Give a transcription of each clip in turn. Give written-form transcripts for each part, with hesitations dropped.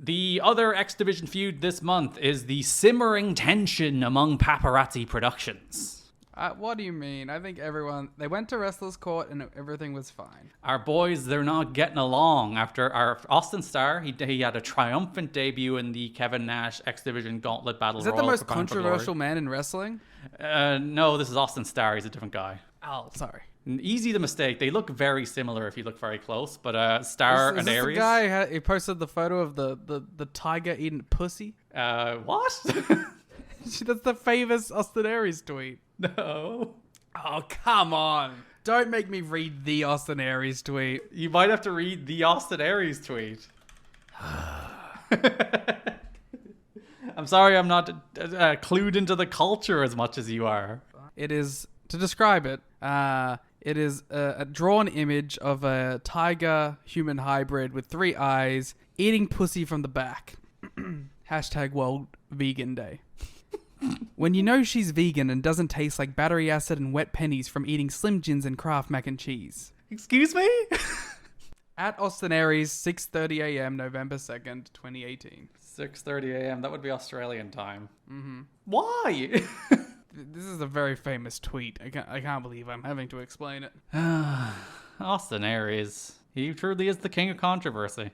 The other X Division feud this month is the simmering tension among Paparazzi Productions. What do you mean? I think they went to Wrestlers Court and everything was fine. Our boys, they're not getting along after our Austin Starr. He had a triumphant debut in the Kevin Nash X Division Gauntlet Battle Royal. Is that the most controversial man in wrestling? No, this is Austin Starr. He's a different guy. Oh, sorry. Easy to mistake. They look very similar if you look very close, but Starr and Aries. The guy he posted the photo of the tiger eating pussy? What? That's the famous Austin Aries tweet. No. Oh, come on. Don't make me read the Austin Aries tweet. You might have to read the Austin Aries tweet. I'm sorry I'm not clued into the culture as much as you are. It is, to describe it, it is a drawn image of a tiger-human hybrid with 3 eyes eating pussy from the back. Hashtag World Vegan Day. When you know she's vegan and doesn't taste like battery acid and wet pennies from eating Slim Jims and Kraft mac and cheese. Excuse me? At Austin Aries, 6:30 a.m., November 2nd, 2018. 6:30 a.m. That would be Australian time. Mm-hmm. Why? This is a very famous tweet. I can't believe I'm having to explain it. Austin Aries. He truly is the king of controversy.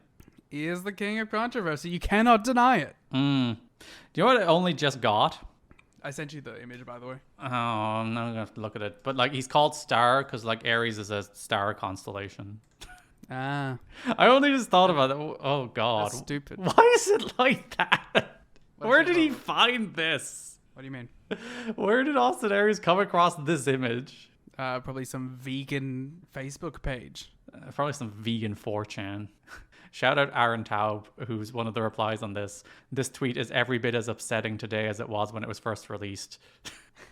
He is the king of controversy. You cannot deny it. Do you know what I only just got? I sent you the image, by the way. Oh, I'm not gonna have to look at it. But like, he's called Star because like Aries is a star constellation. Ah. I only just thought about it. Oh God. That's stupid. Why is it like that? Where did he find this? What do you mean? Where did Austin Aries come across this image? Probably some vegan Facebook page. Probably some vegan 4chan. Shout out Aaron Taub, who's one of the replies on this. This tweet is every bit as upsetting today as it was when it was first released.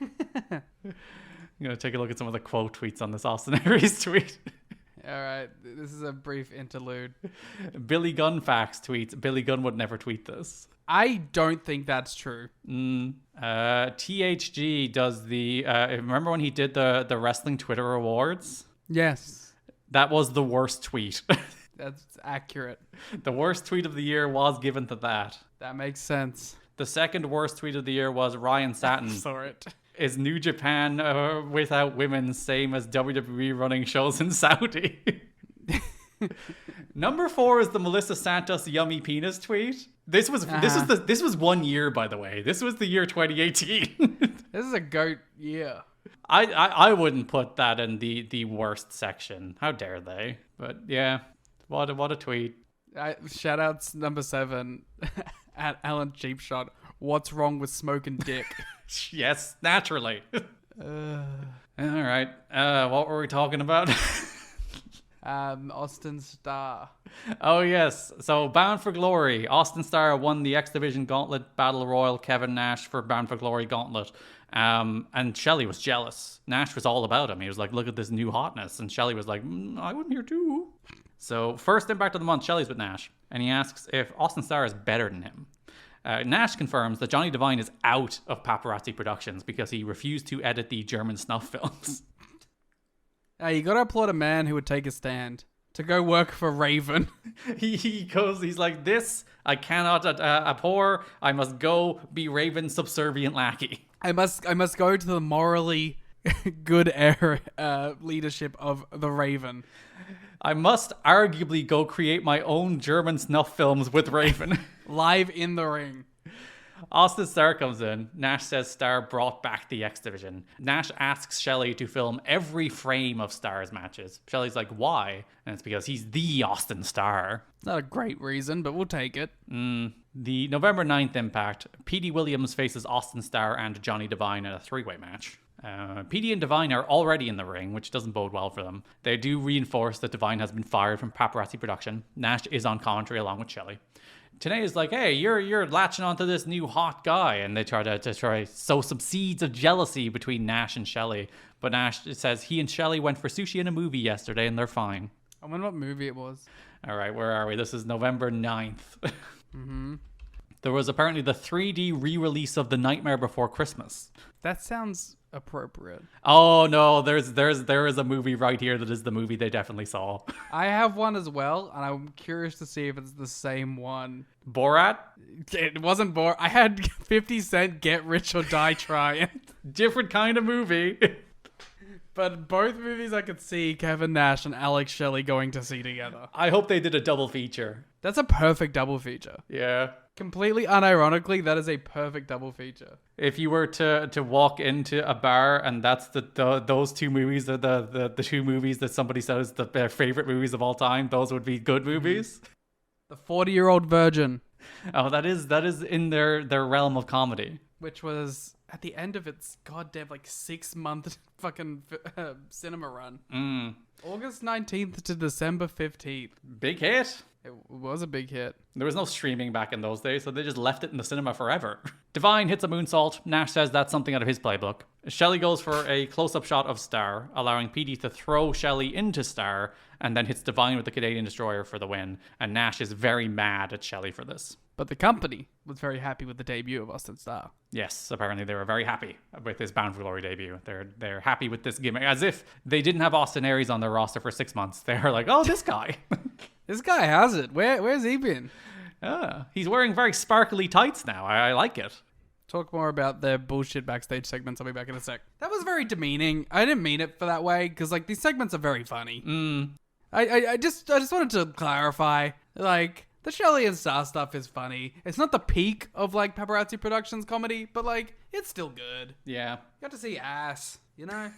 I'm going to take a look at some of the quote tweets on this Austin Aries tweet. All right, this is a brief interlude. Billy Gunn Facts tweets, Billy Gunn would never tweet this. I don't think that's true. THG does the... remember when he did the Wrestling Twitter Awards? Yes. That was the worst tweet. That's accurate. The worst tweet of the year was given to that. That makes sense. The second worst tweet of the year was Ryan Satin. Saw it. Is New Japan without women same as WWE running shows in Saudi? Number 4 is the Melissa Santos yummy penis tweet. This was 1 year, by the way. This was the year 2018. This is a goat year. I wouldn't put that in the worst section. How dare they? But yeah, what a tweet. Shout outs number 7 at Alan Cheapshot. What's wrong with smoking dick? Yes, naturally. All right. What were we talking about? Austin Starr. Oh, yes. So, Bound for Glory. Austin Starr won the X Division Gauntlet Battle Royal. Kevin Nash for Bound for Glory Gauntlet. And Shelley was jealous. Nash was all about him. He was like, look at this new hotness. And Shelley was like, I wouldn't here too. So, first impact of the month, Shelley's with Nash. And he asks if Austin Starr is better than him. Nash confirms that Johnny Devine is out of Paparazzi Productions because he refused to edit the German snuff films. You gotta applaud a man who would take a stand to go work for Raven. He's like, this I cannot abhor. I must go be Raven's subservient lackey. I must go to the morally good leadership of the Raven. I must arguably go create my own German snuff films with Raven. Live in the ring. Austin Starr comes in. Nash says Starr brought back the X Division. Nash asks Shelley to film every frame of Starr's matches. Shelley's like, why? And it's because he's the Austin Starr. Not a great reason, but we'll take it. The November 9th Impact, Petey Williams faces Austin Starr and Johnny Devine in a 3-way match. Petey and Devine are already in the ring, which doesn't bode well for them. They do reinforce that Devine has been fired from Paparazzi Production. Nash is on commentary along with Shelley. Tenay is like, hey, you're latching onto this new hot guy, and they try to sow some seeds of jealousy between Nash and Shelley. But Nash says he and Shelley went for sushi in a movie yesterday, and they're fine. I wonder what movie it was. All right, where are we? This is November 9th. There was apparently the 3D re-release of The Nightmare Before Christmas. That sounds appropriate. Oh no, there is a movie right here that is the movie they definitely saw. I have one as well, and I'm curious to see if it's the same one. Borat? It wasn't Borat. I had 50 Cent Get Rich or Die Trying. Different kind of movie. But both movies I could see Kevin Nash and Alex Shelley going to see together. I hope they did a double feature. That's a perfect double feature. Yeah. Completely unironically, that is a perfect double feature. If you were to walk into a bar and that's those two movies are the two movies that somebody says their favorite movies of all time, those would be good movies. The 40-Year-Old Virgin. Oh, that is in their realm of comedy. Which was at the end of its goddamn 6-month fucking cinema run. August 19th to December 15th. Big hit. It was a big hit. There was no streaming back in those days, so they just left it in the cinema forever. Divine hits a moonsault. Nash says that's something out of his playbook. Shelley goes for a close-up shot of Star, allowing PD to throw Shelley into Star, and then hits Divine with the Canadian Destroyer for the win. And Nash is very mad at Shelley for this. But the company was very happy with the debut of Austin Starr. Yes, apparently they were very happy with his Bound for Glory debut. They're happy with this gimmick, as if they didn't have Austin Aries on their roster for 6 months. They're like, oh, this guy. This guy has it. Where's he been? He's wearing very sparkly tights now. I like it. Talk more about their bullshit backstage segments. I'll be back in a sec. That was very demeaning. I didn't mean it for that way, because these segments are very funny. I just wanted to clarify, the Shelley and Star stuff is funny. It's not the peak of Paparazzi Productions comedy, but it's still good. Yeah. You got to see ass, you know?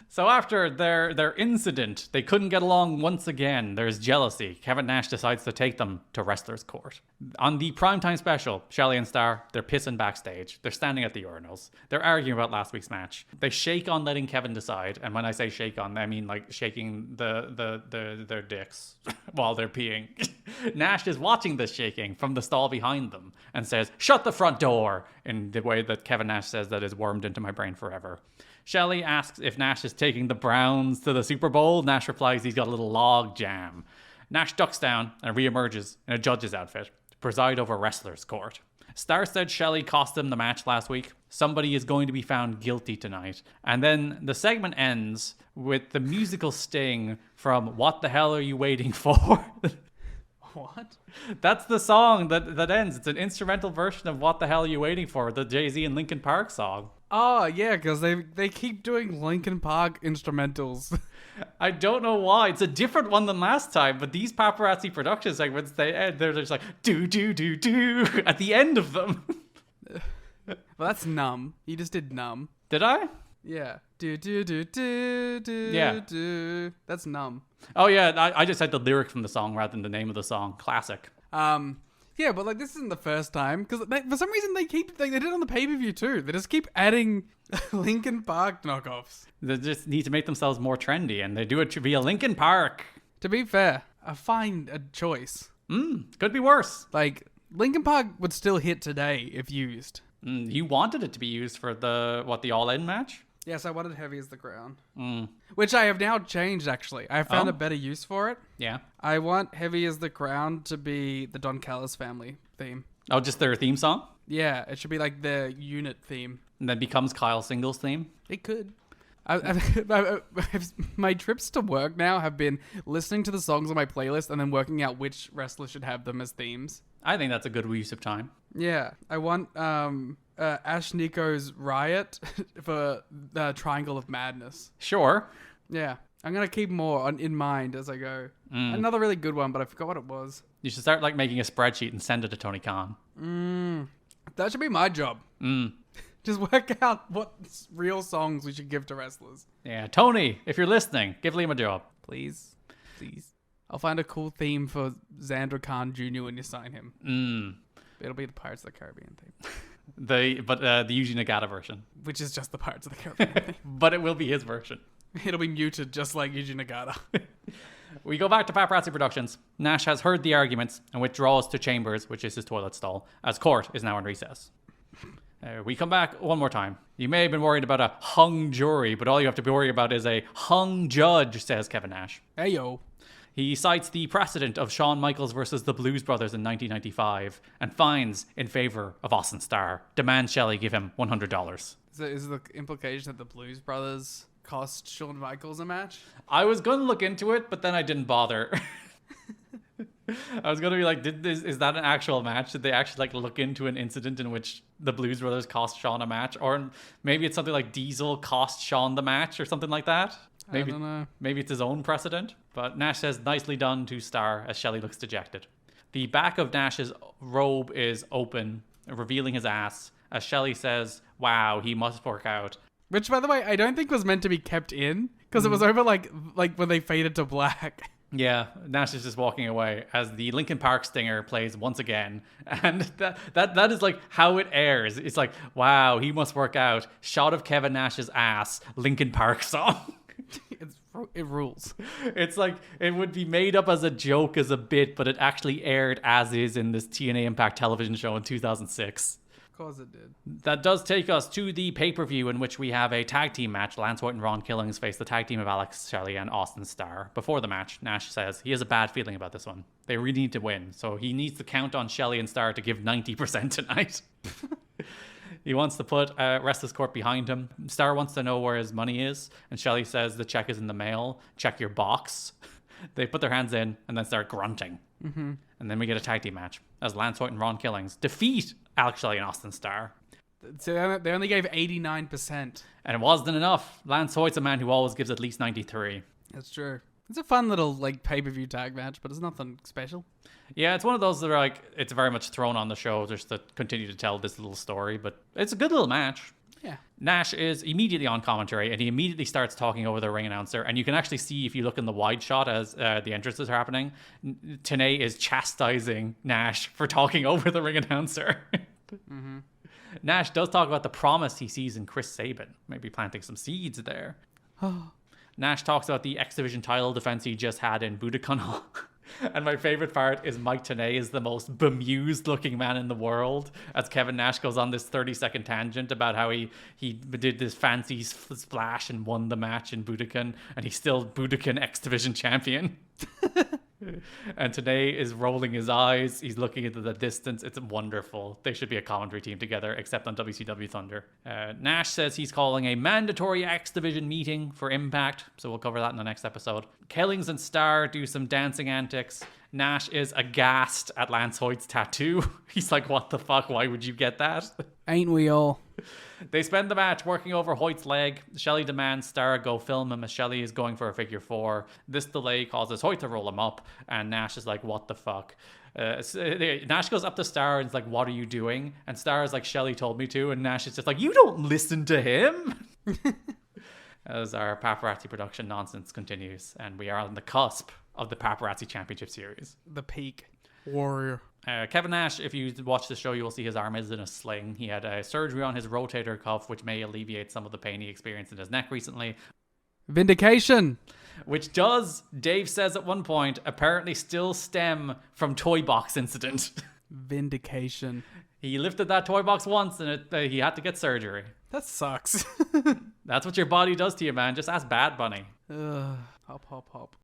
So after their incident, they couldn't get along once again. There's jealousy. Kevin Nash decides to take them to wrestler's court. On the primetime special, Shelley and Star, they're pissing backstage. They're standing at the urinals. They're arguing about last week's match. They shake on letting Kevin decide. And when I say shake on, I mean shaking their dicks while they're peeing. Nash is watching this shaking from the stall behind them and says, "Shut the front door," in the way that Kevin Nash says that is wormed into my brain forever. Shelley asks if Nash is taking the Browns to the Super Bowl. Nash replies he's got a little log jam. Nash ducks down and reemerges in a judge's outfit to preside over wrestler's court. Star said Shelley cost him the match last week. Somebody is going to be found guilty tonight. And then the segment ends with the musical sting from What the Hell Are You Waiting For? What? That's the song that ends. It's an instrumental version of What the Hell Are You Waiting For, the Jay-Z and Linkin Park song. Oh, yeah, because they keep doing Linkin Park instrumentals. I don't know why. It's a different one than last time, but these Paparazzi Productions segments, they're just like, do, at the end of them. Well, that's Numb. You just did Numb. Did I? Yeah. Yeah. That's Numb. Oh, yeah, I just said the lyric from the song rather than the name of the song. Classic. Yeah, but this isn't the first time, because for some reason they did it on the pay-per-view too. They just keep adding Linkin Park knockoffs. They just need to make themselves more trendy, and they do it to be a Linkin Park. To be fair, I find a choice. Could be worse. Linkin Park would still hit today if used. You wanted it to be used for the All-In match? Yes, I wanted Heavy as the Crown. Which I have now changed, actually. I have found a better use for it. Yeah. I want Heavy as the Crown to be the Don Callis family theme. Oh, just their theme song? Yeah, it should be their unit theme. And then becomes Kyle Single's theme? It could. My trips to work now have been listening to the songs on my playlist and then working out which wrestler should have them as themes. I think that's a good use of time. Yeah, I want Ash Nico's Riot for the Triangle of Madness. Sure. Yeah, I'm going to keep more in mind as I go. Another really good one, but I forgot what it was. You should start making a spreadsheet and send it to Tony Khan. That should be my job. Just work out what real songs we should give to wrestlers. Yeah, Tony, if you're listening, give Liam a job. Please. I'll find a cool theme for Xander Khan Jr. when you sign him. It'll be the Pirates of the Caribbean theme. The Yuji Nagata version. Which is just the Pirates of the Caribbean theme. But it will be his version. It'll be muted just like Yuji Nagata. We go back to Paparazzi Productions. Nash has heard the arguments and withdraws to Chambers, which is his toilet stall, as court is now in recess. We come back one more time. You may have been worried about a hung jury, but all you have to be worried about is a hung judge, says Kevin Nash. Hey, yo. He cites the precedent of Shawn Michaels versus the Blues Brothers in 1995 and finds in favor of Austin Starr. Demands Shelley give him $100. So is the implication that the Blues Brothers cost Shawn Michaels a match? I was going to look into it, but then I didn't bother. I was going to be like, is that an actual match? Did they actually like look into an incident in which the Blues Brothers cost Shawn a match? Or maybe it's something like Diesel cost Shawn the match or something like that? Maybe, I don't know. Maybe it's his own precedent. But Nash says, nicely done to Starr, as Shelley looks dejected. The back of Nash's robe is open, revealing his ass, as Shelley says, wow, he must work out. Which, by the way, I don't think was meant to be kept in, because it was over like when they faded to black. Yeah, Nash is just walking away as the Linkin Park stinger plays once again. And that is like how it airs. It's like, wow, he must work out. Shot of Kevin Nash's ass, Linkin Park song. It rules. It's like it would be made up as a joke, as a bit, but it actually aired as is in this TNA Impact television show in 2006. Of course it did. That does take us to the pay-per-view in which we have a tag team match. Lance White and Ron Killings face the tag team of Alex Shelley and Austin Starr. Before the match, Nash says he has a bad feeling about this one. They really need to win, so he needs to count on Shelley and Starr to give 90% tonight. He wants to put Restless Court behind him. Starr wants to know where his money is, and Shelley says the check is in the mail. Check your box. They put their hands in and then start grunting. Mm-hmm. And then we get a tag team match as Lance White and Ron Killings defeat Alex Shelley and Austin Starr. So they only gave 89%. And it wasn't enough. Lance White's a man who always gives at least 93. That's true. It's a fun little like pay-per-view tag match, but it's nothing special. Yeah, it's one of those that are like, it's very much thrown on the show just to continue to tell this little story, but it's a good little match. Yeah. Nash is immediately on commentary and he immediately starts talking over the ring announcer. And you can actually see, if you look in the wide shot as the entrances are happening, TNA is chastising Nash for talking over the ring announcer. Mm-hmm. Nash does talk about the promise he sees in Chris Sabin, maybe planting some seeds there. Nash talks about the X Division title defense he just had in Budokan. And my favorite part is Mike Tenay is the most bemused looking man in the world as Kevin Nash goes on this 30-second tangent about how he did this fancy splash and won the match in Budokan, and he's still Budokan X Division champion. And Tenay is rolling his eyes. He's looking into the distance. It's wonderful. They should be a commentary team together, except on WCW Thunder. Nash says he's calling a mandatory X Division meeting for Impact, so we'll cover that in the next episode. Killings and Starr do some dancing antics. Nash is aghast at Lance Hoyt's tattoo. He's like, what the fuck? Why would you get that? Ain't we all? They spend the match working over Hoyt's leg. Shelley demands Starr go film him as Shelley is going for a figure four. This delay causes Hoyt to roll him up, and Nash is like, what the fuck? Nash goes up to Starr and is like, what are you doing? And Starr is like, Shelley told me to, and Nash is just like, you don't listen to him. As our Paparazzi production nonsense continues, and we are on the cusp of the Paparazzi Championship Series. The peak. Warrior. Kevin Nash, if you watch the show, you will see his arm is in a sling. He had a surgery on his rotator cuff, which may alleviate some of the pain he experienced in his neck recently. Vindication. Which does, Dave says at one point, apparently still stem from Toy Box incident. Vindication. He lifted that toy box once and he had to get surgery. That sucks. That's what your body does to you, man. Just ask Bad Bunny. Hop, hop, hop.